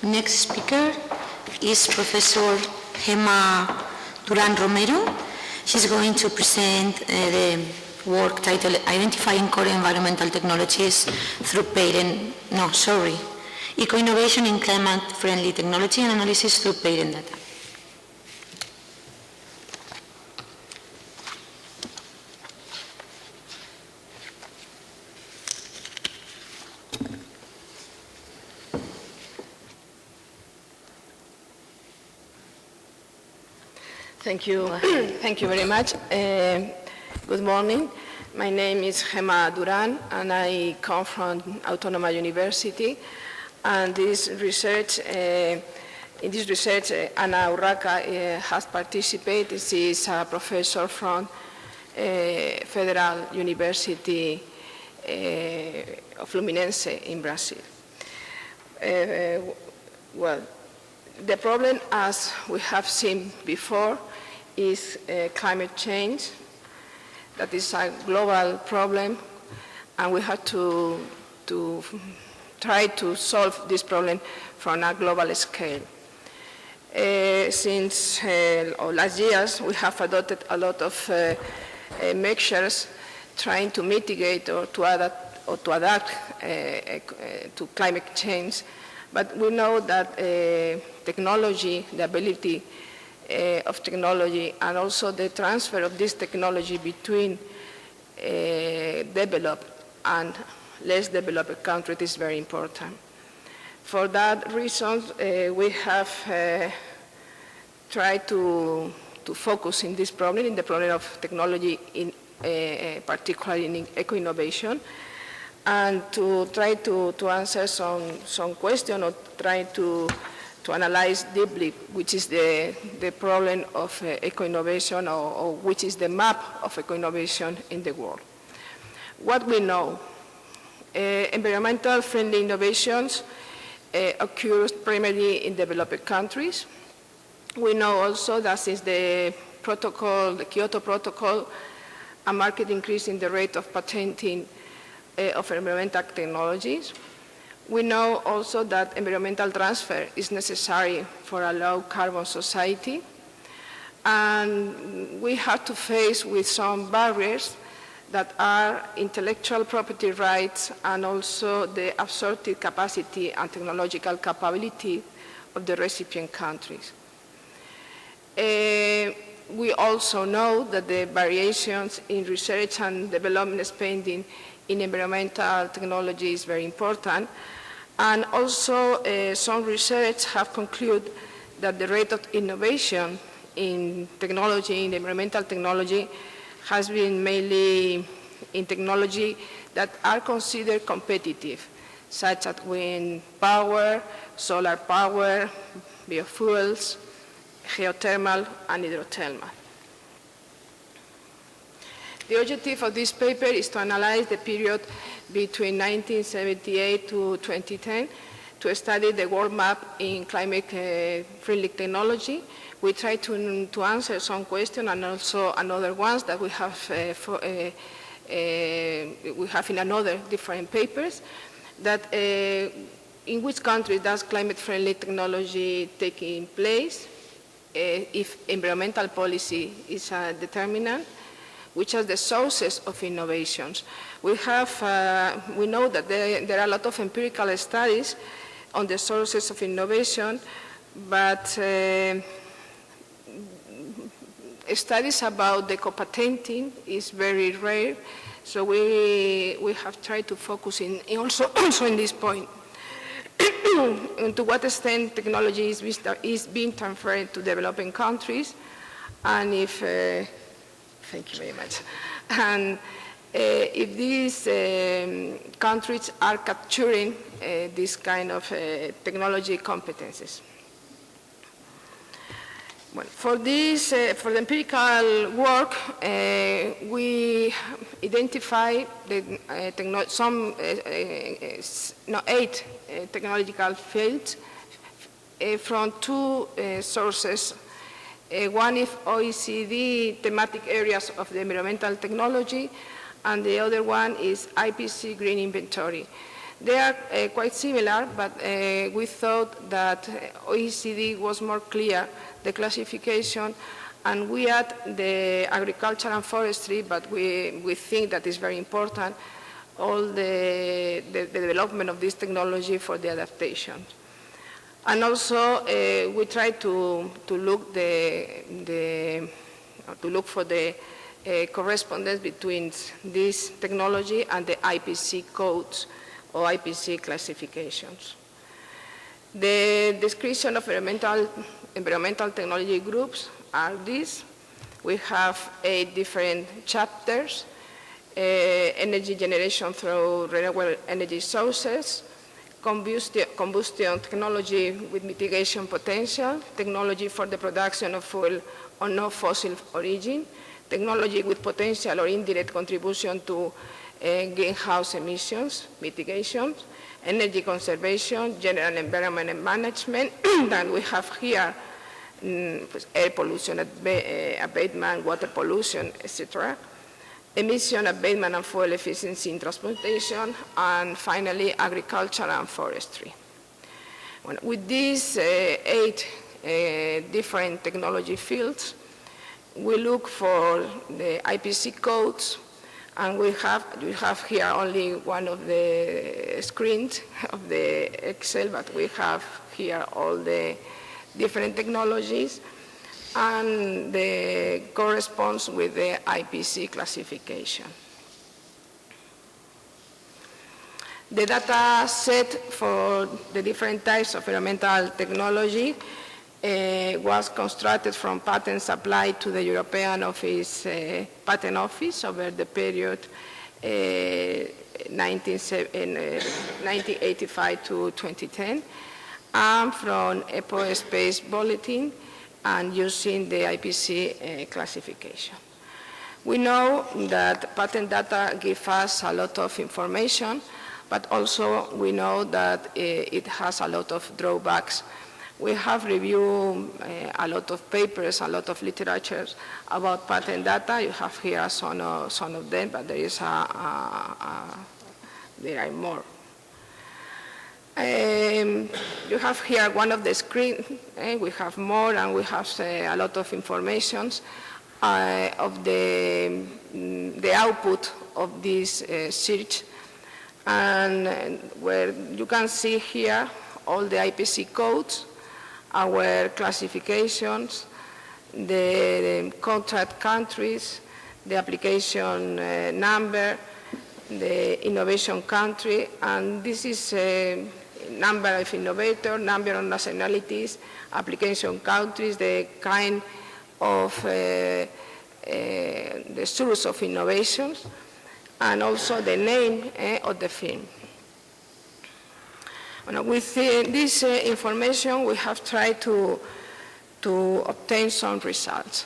Next speaker is Professor Gemma Durán Romero. She's going to present the work titled Identifying Core Environmental Technologies through Eco-Innovation in Climate-Friendly Technology and Analysis through Parent Data. Thank you. Thank you very much. Good morning. My name is Gemma Durán, and I come from Autónoma University. And this research, in this research, Ana Urraca has participated. She is a professor from Federal University of Fluminense in Brazil. Well, the problem, as we have seen before, is climate change. That is a global problem, and we have to try to solve this problem from a global scale. Since last years, we have adopted a lot of measures trying to mitigate or to adapt to climate change. But we know that technology, the ability of technology, and also the transfer of this technology between developed and less developed countries is very important. For that reason, we have tried to focus in this problem, in the problem of technology, particularly in eco-innovation, and to try to answer some question or try to analyze deeply which is the problem of eco-innovation or which is the map of eco-innovation in the world. What we know, environmental friendly innovations occur primarily in developed countries. We know also that since the Kyoto Protocol, a marked increase in the rate of patenting of environmental technologies. We know also that environmental transfer is necessary for a low carbon society. And we have to face with some barriers that are intellectual property rights and also the absorptive capacity and technological capability of the recipient countries. We also know that the variations in research and development spending in environmental technology is very important. And also some research have concluded that the rate of innovation in technology, in environmental technology, has been mainly in technology that are considered competitive, such as wind power, solar power, biofuels, geothermal, and hydrothermal. The objective of this paper is to analyze the period between 1978 to 2010 to study the world map in climate-friendly technology. We try to answer some questions and also another ones that we have in another different papers, that in which country does climate-friendly technology taking place, if environmental policy is a determinant, which are the sources of innovations. We know that there are a lot of empirical studies on the sources of innovation, but studies about the co-patenting is very rare, so we have tried to focus also in this point. And to what extent technology is being transferred to developing countries, and if thank you very much. And if these countries are capturing this kind of technology competencies. Well, for the empirical work, we identify 8 technological fields from 2 sources. One is OECD thematic areas of the environmental technology, and the other one is IPC Green Inventory. They are quite similar, but we thought that OECD was more clear, the classification, and we add the agriculture and forestry, but we think that is very important, all the development of this technology for the adaptation. And also, we try to look for the correspondence between this technology and the IPC codes or IPC classifications. The description of environmental technology groups are these. We have 8 different chapters: energy generation through renewable energy sources, combustion technology with mitigation potential, technology for the production of fuel of no fossil origin, technology with potential or indirect contribution to greenhouse emissions, mitigation, energy conservation, general environment and management, that we have here air pollution abatement, water pollution, etc., emission abatement and fuel efficiency in transportation, and finally, agriculture and forestry. With these 8 different technology fields, we look for the IPC codes, and we have here only one of the screens of the Excel, but we have here all the different technologies, and the corresponds with the IPC classification. The data set for the different types of environmental technology was constructed from patents applied to the European Patent Office over the period 1985 to 2010, and from EPO Space Bulletin, and using the IPC classification. We know that patent data give us a lot of information, but also we know that it has a lot of drawbacks. We have reviewed a lot of papers, a lot of literature about patent data. You have here some of them, but there are more. You have here one of the screens. We have more, and we have a lot of information of the output of this search, and where you can see here all the IPC codes, our classifications, the contract countries, the application number, the innovation country, and this is number of innovators, number of nationalities, application countries, the kind of the source of innovations, and also the name of the firm. With this information, we have tried to obtain some results.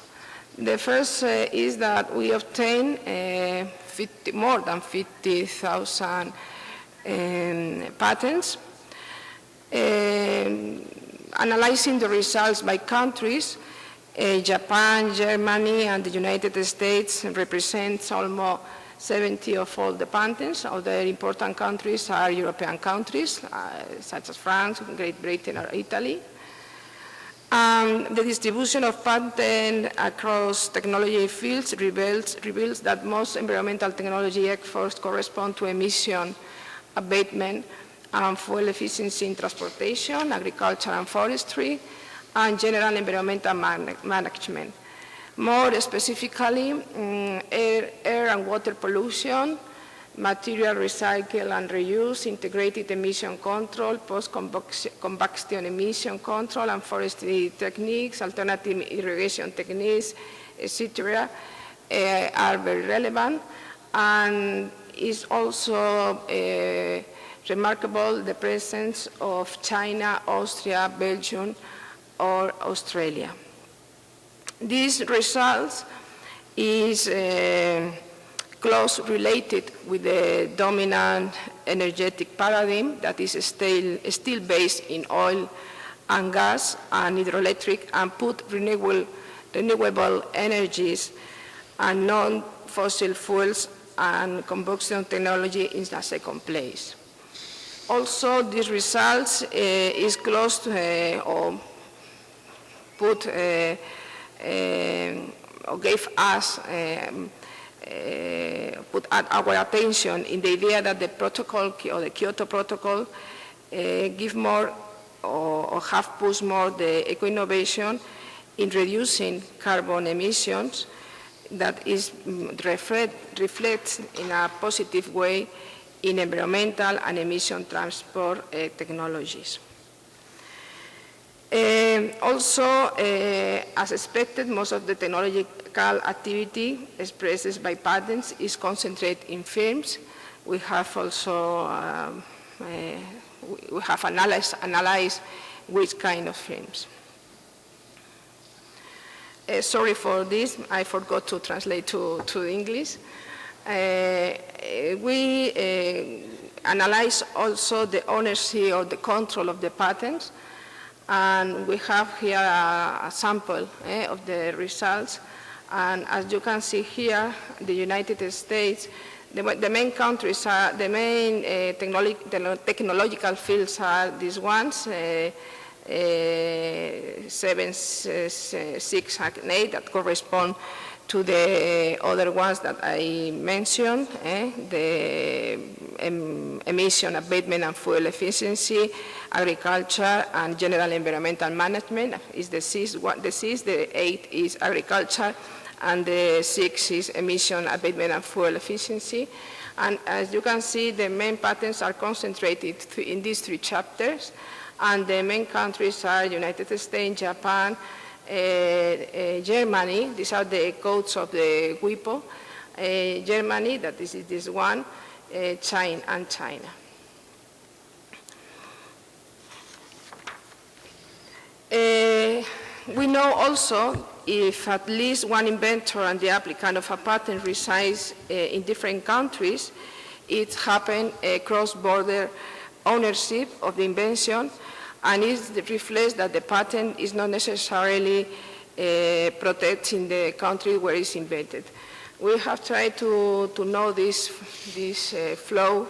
The first is that we obtained more than 50,000 patents. Analyzing the results by countries, Japan, Germany, and the United States represents almost 70 of all the patents. Other important countries are European countries, such as France, Great Britain, or Italy. The distribution of patents across technology fields reveals that most environmental technology efforts correspond to emission abatement and fuel efficiency in transportation, agriculture and forestry, and general environmental management. More specifically, air and water pollution, material recycle and reuse, integrated emission control, post-combustion emission control, and forestry techniques, alternative irrigation techniques, etc., are very relevant. And is also remarkable the presence of China, Austria, Belgium, or Australia. These results is close related with the dominant energetic paradigm that is still based in oil and gas and hydroelectric, and put renewable energies and non-fossil fuels and combustion technology in the second place. Also, these results is close to or put or gave us put our attention in the idea that the protocol or the Kyoto Protocol give more or have pushed more the eco-innovation in reducing carbon emissions that is reflects in a positive way in environmental and emission transport technologies. Also, as expected, most of the technological activity expressed by patents is concentrated in firms. We have also we have analyzed which kind of firms. Sorry for this, I forgot to translate to English. We analyze also the ownership or the control of the patents, and we have here a sample of the results. And as you can see here, the United States, the main countries are, the main technological fields are these ones, 7, 6, and 8 that correspond to the other ones that I mentioned, the emission abatement and fuel efficiency, agriculture, and general environmental management is the 6, the 8 is agriculture, and the 6 is emission abatement and fuel efficiency. And as you can see, the main patents are concentrated in these 3 chapters, and the main countries are United States, Japan, Germany. These are the codes of the WIPO. Germany, that is this one, China, and China. We know also if at least one inventor and the applicant of a patent resides in different countries, it happens cross-border ownership of the invention, and it reflects that the patent is not necessarily protected in the country where it's invented. We have tried to know this flow,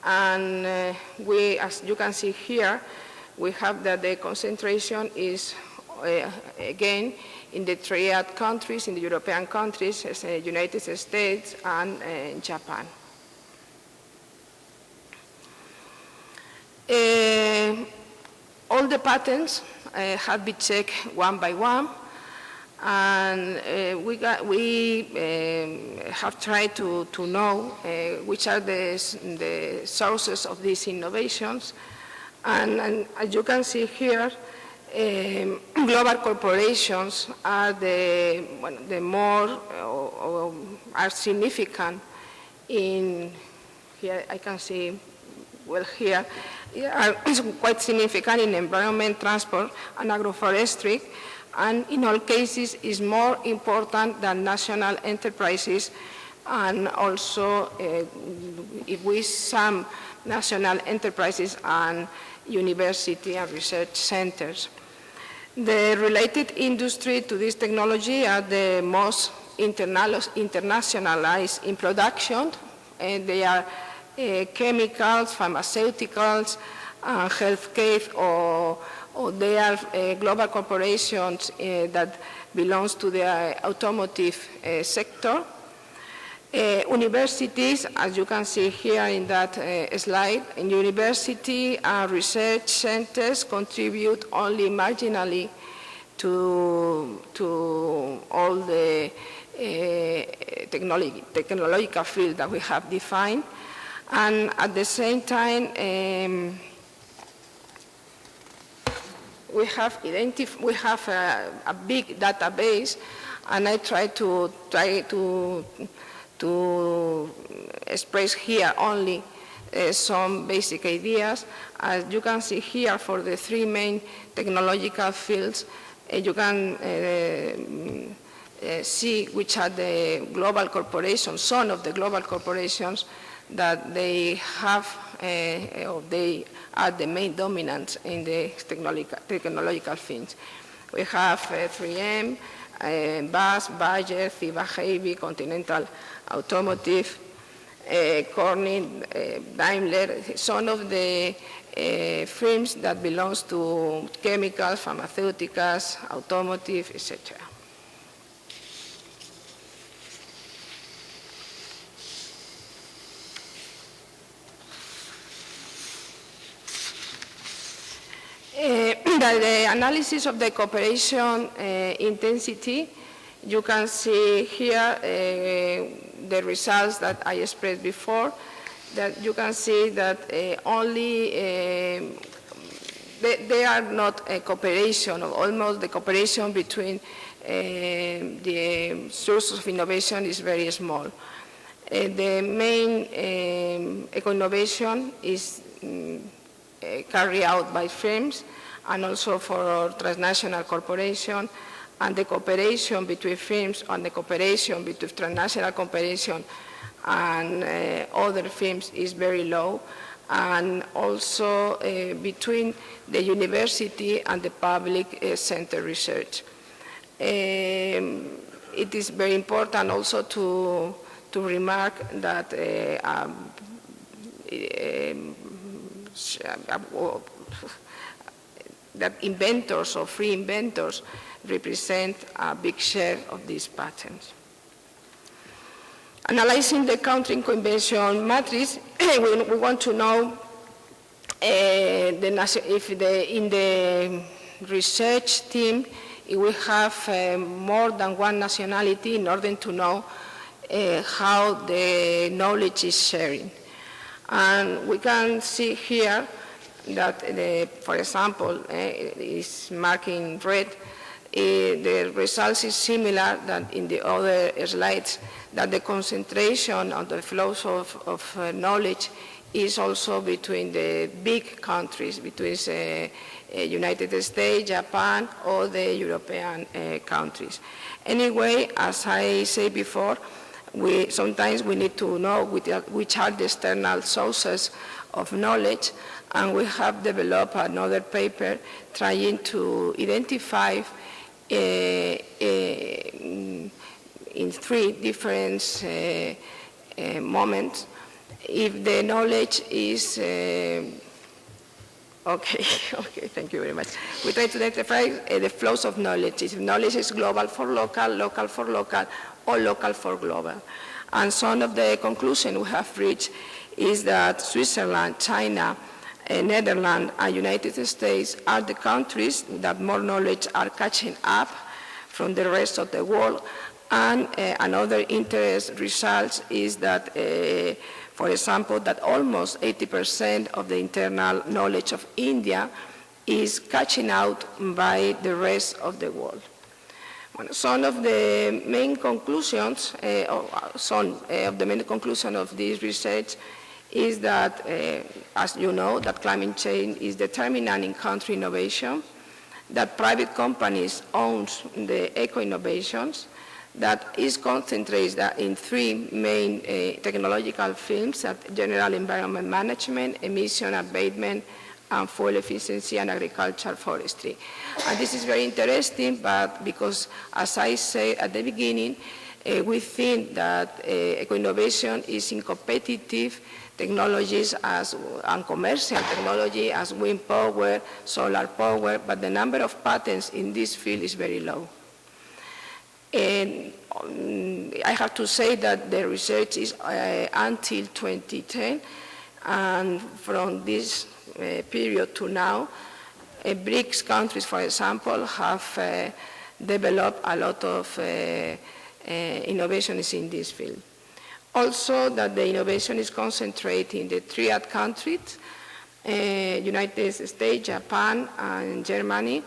and we, as you can see here, we have that the concentration is, again, in the triad countries, in the European countries, as United States and Japan. All the patents have been checked one by one, and we have tried to know which are the sources of these innovations. And as you can see here, global corporations are the more are significant in, here I can see, well here, are quite significant in environment, transport, and agroforestry, and in all cases is more important than national enterprises, and also if we sum national enterprises and university and research centers. The related industry to this technology are the most internationalized in production, and they are chemicals, pharmaceuticals, healthcare, or they are global corporations that belongs to the automotive sector. Universities, as you can see here in that slide, in university and research centers contribute only marginally to all the technological field that we have defined. And at the same time, we have a big database, and I try to express here only some basic ideas. As you can see here, for the 3 main technological fields, you can see which are the global corporations, some of the global corporations that they have, or they are the main dominants in the technological fields. We have 3M, BAS, Bayer, Ciba, Heavy, Continental Automotive, Corning, Daimler, some of the firms that belongs to chemicals, pharmaceuticals, automotive, etc. The analysis of the cooperation intensity, you can see here the results that I expressed before, that you can see that they are not a cooperation, or almost the cooperation between the sources of innovation is very small. The main eco-innovation is carried out by firms and also for transnational corporations, and the cooperation between firms and the cooperation between transnational cooperation and other firms is very low, and also between the university and the public center research. It is very important also to remark that that inventors or free inventors represent a big share of these patents. Analyzing the country innovation matrix, we want to know if in the research team we have more than one nationality in order to know how the knowledge is sharing. And we can see here that, for example, is marked in red, the results is similar than in the other slides, that the concentration of the flows of knowledge is also between the big countries, between United States, Japan, or the European countries. Anyway, as I said before, sometimes we need to know which are the external sources of knowledge, and we have developed another paper trying to identify in three different moments if the knowledge is okay, thank you very much. We try to identify the flows of knowledge. If knowledge is global for local, local for local, or local for global. And some of the conclusion we have reached is that Switzerland, China, Netherlands, and United States are the countries that more knowledge are catching up from the rest of the world. And another interesting result is that, for example, that almost 80% of the internal knowledge of India is catching out by the rest of the world. Some of the main conclusions, of this research is that, as you know, that climate change is determinant in country innovation, that private companies own the eco-innovations, that is concentrated in three main technological fields: general environment management, emission abatement, and fuel efficiency and agriculture forestry. And this is very interesting, but because, as I said at the beginning, we think that eco-innovation is in competitive technologies and commercial technology as wind power, solar power, but the number of patents in this field is very low. And I have to say that the research is until 2010, and from this period to now, BRICS countries, for example, have developed a lot of innovations in this field. Also, that the innovation is concentrated in the triad countries, United States, Japan, and Germany.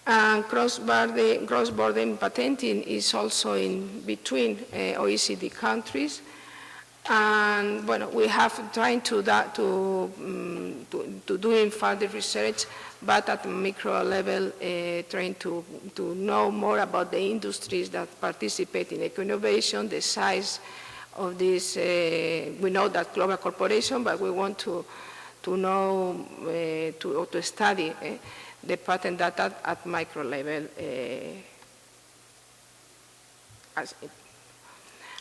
And cross-border patenting is also in between OECD countries. And well, we have tried to do further research, but at micro level, trying to know more about the industries that participate in eco-innovation, the size of this. We know that global corporation, but we want to know, to study the patent data at micro level.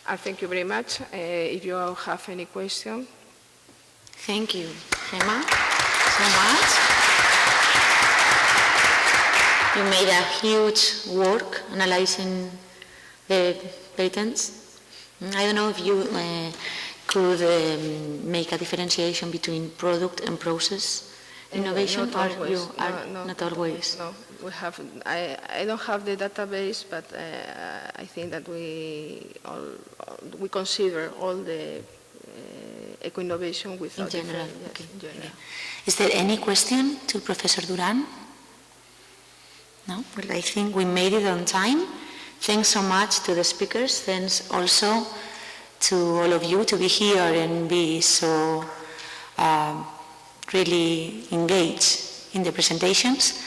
And thank you very much. If you have any question. Thank you, Gemma, so much. You made a huge work analyzing the patents. I don't know if you could make a differentiation between product and process innovation, Not or always. you are not always? No, we have. I don't have the database, but I think that we consider all the eco-innovation without In general, different- yes, okay. in general. Is there any question to Professor Durán? No? Well, I think we made it on time. Thanks so much to the speakers. Thanks also to all of you to be here and be so really engaged in the presentations.